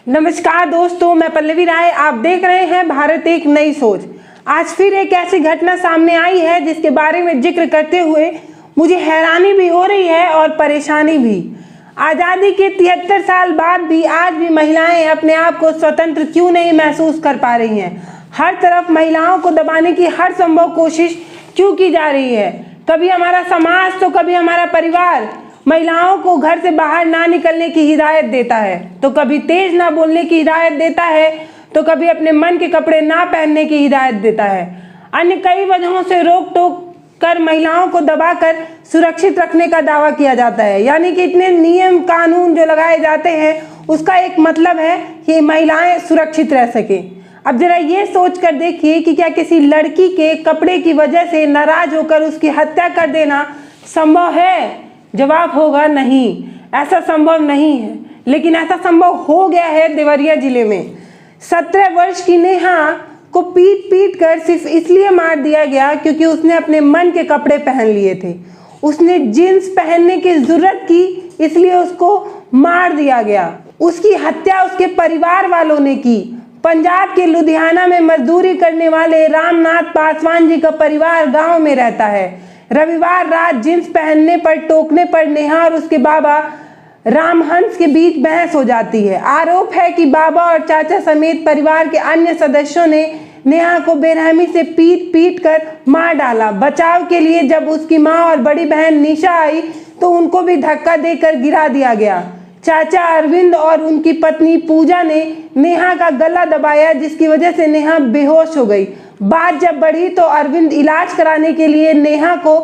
नमस्कार दोस्तों, मैं पल्लवी राय। आप देख रहे हैं भारत एक नई सोच। आज फिर एक ऐसी घटना सामने आई है जिसके बारे में जिक्र करते हुए मुझे हैरानी भी हो रही है और परेशानी भी। आज़ादी के 73 साल बाद भी आज भी महिलाएं अपने आप को स्वतंत्र क्यों नहीं महसूस कर पा रही हैं। हर तरफ महिलाओं को दबाने की हर संभव कोशिश क्यों की जा रही है। कभी हमारा समाज तो कभी हमारा परिवार महिलाओं को घर से बाहर ना निकलने की हिदायत देता है, तो कभी तेज ना बोलने की हिदायत देता है, तो कभी अपने मन के कपड़े ना पहनने की हिदायत देता है। अन्य कई वजहों से रोक टोक कर महिलाओं को दबाकर सुरक्षित रखने का दावा किया जाता है। यानी कि इतने नियम कानून जो लगाए जाते हैं उसका एक मतलब है कि महिलाएं सुरक्षित रह सके। अब जरा ये सोच कर देखिए कि क्या किसी लड़की के कपड़े की वजह से नाराज होकर उसकी हत्या कर देना संभव है? जवाब होगा नहीं, ऐसा संभव नहीं है। लेकिन ऐसा संभव हो गया है देवरिया जिले में। 17 वर्ष की नेहा को पीट पीट कर सिर्फ इसलिए मार दिया गया क्योंकि उसने अपने मन के कपड़े पहन लिए थे। उसने जींस पहनने की जरूरत की, इसलिए उसको मार दिया गया। उसकी हत्या उसके परिवार वालों ने की। पंजाब के लुधियाना में मजदूरी करने वाले रामनाथ पासवान जी का परिवार गांव में रहता है। रविवार रात जींस पहनने पर टोकने पर नेहा और उसके बाबा रामहंस के बीच बहस हो जाती है। आरोप है कि बाबा और चाचा समेत परिवार के अन्य सदस्यों ने नेहा को बेरहमी से पीट पीट कर मार डाला। बचाव के लिए जब उसकी मां और बड़ी बहन निशा आई तो उनको भी धक्का देकर गिरा दिया गया। चाचा अरविंद और उनकी पत्नी पूजा ने नेहा का गला दबाया, जिसकी वजह से नेहा बेहोश हो गई। बात जब बढ़ी तो अरविंद इलाज कराने के लिए नेहा को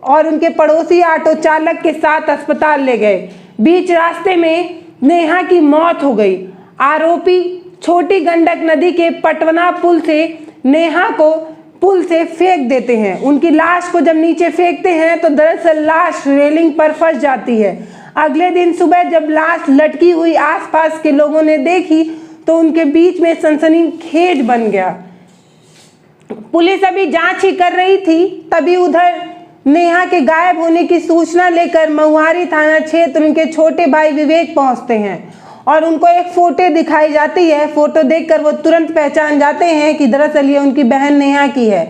और उनके पड़ोसी ऑटो चालक के साथ अस्पताल ले गए। बीच रास्ते में नेहा की मौत हो गई। आरोपी छोटी गंडक नदी के पटवना पुल से नेहा को पुल से फेंक देते हैं। उनकी लाश को जब नीचे फेंकते हैं तो दरअसल लाश रेलिंग पर फंस जाती है। अगले दिन सुबह जब लाश लटकी हुई आसपास के लोगों ने देखी तो उनके बीच में सनसनीखेज बन गया। पुलिस अभी जांच ही कर रही थी, तभी उधर नेहा के गायब होने की सूचना लेकर महुआरी थाना क्षेत्र उनके छोटे भाई विवेक पहुंचते हैं और उनको एक फोटो दिखाई जाती है। फोटो देखकर वो तुरंत पहचान जाते हैं कि दरअसल ये उनकी बहन नेहा की है।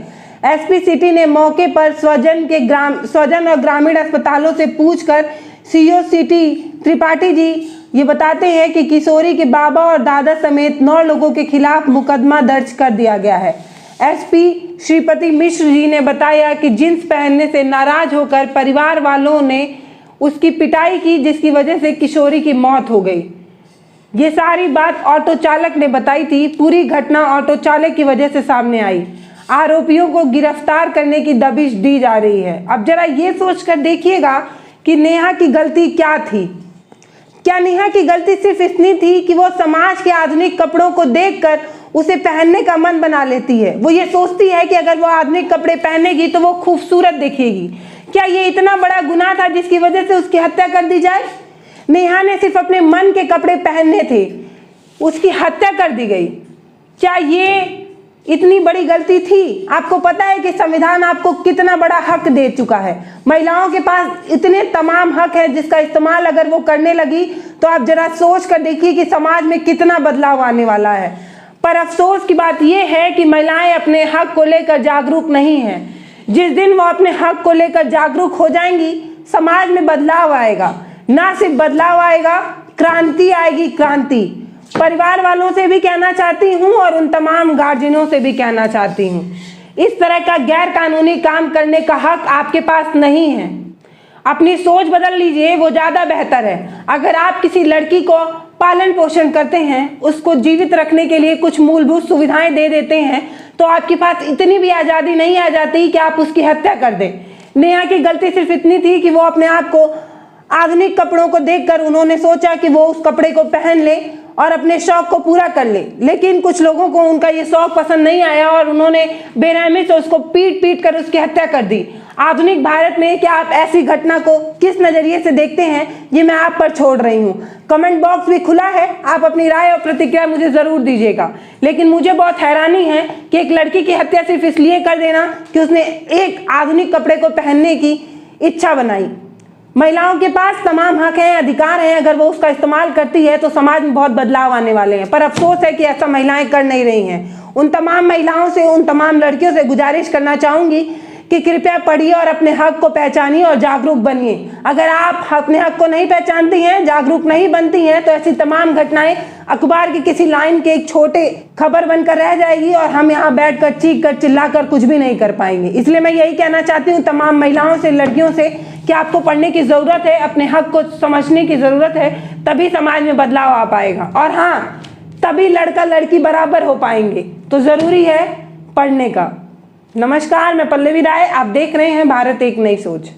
एसपी सिटी ने मौके पर स्वजन और ग्रामीण अस्पतालों से पूछकर सीओ सिटी त्रिपाठी जी ये बताते हैं कि किशोरी के बाबा और दादा समेत 9 लोगों के खिलाफ मुकदमा दर्ज कर दिया गया है। एसपी श्रीपति मिश्र जी ने बताया कि जींस पहनने से नाराज होकर परिवार वालों ने उसकी पिटाई की, जिसकी वजह से किशोरी की मौत हो गई। ये सारी बात ऑटो चालक ने बताई थी। पूरी घटना ऑटो चालक की वजह से सामने आई। आरोपियों को गिरफ्तार करने की दबिश दी जा रही है। अब जरा ये सोचकर देखिएगा कि नेहा की गलती क्या थी। क्या नेहा की गलती सिर्फ इतनी थी कि वो समाज के आधुनिक कपड़ों को देखकर उसे पहनने का मन बना लेती है? वो ये सोचती है कि अगर वो आधुनिक कपड़े पहनेगी तो वो खूबसूरत दिखेगी। क्या ये इतना बड़ा गुनाह था जिसकी वजह से उसकी हत्या कर दी जाए? नेहा ने सिर्फ अपने मन के कपड़े पहनने थे, उसकी हत्या कर दी गई। क्या ये इतनी बड़ी गलती थी? आपको पता है कि संविधान आपको कितना बड़ा हक दे चुका है। महिलाओं के पास इतने तमाम हक है जिसका इस्तेमाल अगर वो करने लगी तो आप जरा सोच कर देखिए कि समाज में कितना बदलाव आने वाला है। पर अफसोस की बात यह है कि महिलाएं अपने हक को लेकर जागरूक नहीं हैं। जिस दिन वो अपने हक को लेकर जागरूक हो जाएंगी, समाज में बदलाव आएगा। ना सिर्फ बदलाव आएगा, क्रांति आएगी, क्रांति। परिवार वालों से भी कहना चाहती हूँ और उन तमाम गार्जियनों से भी कहना चाहती हूँ, इस तरह का गैर कानूनी काम करने का हक आपके पास नहीं है। अपनी सोच बदल लीजिए, वो ज़्यादा बेहतर है। अगर आप किसी लड़की को पालन पोषण करते हैं, उसको जीवित रखने के लिए कुछ मूलभूत सुविधाएं दे देते हैं, तो आपके पास इतनी भी आज़ादी नहीं आ जाती कि आप उसकी हत्या कर दें। नेहा की गलती सिर्फ इतनी थी कि वो अपने आप को आधुनिक कपड़ों को देखकर उन्होंने सोचा कि वो उस कपड़े को पहन ले और अपने शौक को पूरा कर ले। लेकिन कुछ लोगों को उनका ये शौक पसंद नहीं आया और उन्होंने बेरहमी से उसको पीट पीट कर उसकी हत्या कर दी। आधुनिक भारत में क्या आप ऐसी घटना को किस नजरिए से देखते हैं, ये मैं आप पर छोड़ रही हूँ। कमेंट बॉक्स भी खुला है, आप अपनी राय और प्रतिक्रिया मुझे जरूर दीजिएगा। लेकिन मुझे बहुत हैरानी है कि एक लड़की की हत्या सिर्फ इसलिए कर देना कि उसने एक आधुनिक कपड़े को पहनने की इच्छा बनाई। महिलाओं के पास तमाम हक हैं, अधिकार हैं। अगर वो उसका इस्तेमाल करती है तो समाज में बहुत बदलाव आने वाले हैं। पर अफसोस है कि ऐसा महिलाएं कर नहीं रही हैं। उन तमाम महिलाओं से, उन तमाम लड़कियों से गुजारिश करना चाहूँगी कि कृपया पढ़िए और अपने हक को पहचानिए और जागरूक बनिए। अगर आप अपने हक को नहीं पहचानती हैं, जागरूक नहीं बनती हैं, तो ऐसी तमाम घटनाएं अखबार की किसी लाइन के एक छोटे खबर बनकर रह जाएगी और हम यहाँ बैठकर चीख कर चिल्लाकर कुछ भी नहीं कर पाएंगे। इसलिए मैं यही कहना चाहती हूँ तमाम महिलाओं से, लड़कियों से, कि आपको पढ़ने की ज़रूरत है, अपने हक को समझने की ज़रूरत है, तभी समाज में बदलाव आ पाएगा। और हाँ, तभी लड़का लड़की बराबर हो पाएंगे। तो ज़रूरी है पढ़ने का। नमस्कार, मैं पल्लवी राय, आप देख रहे हैं भारत एक नई सोच।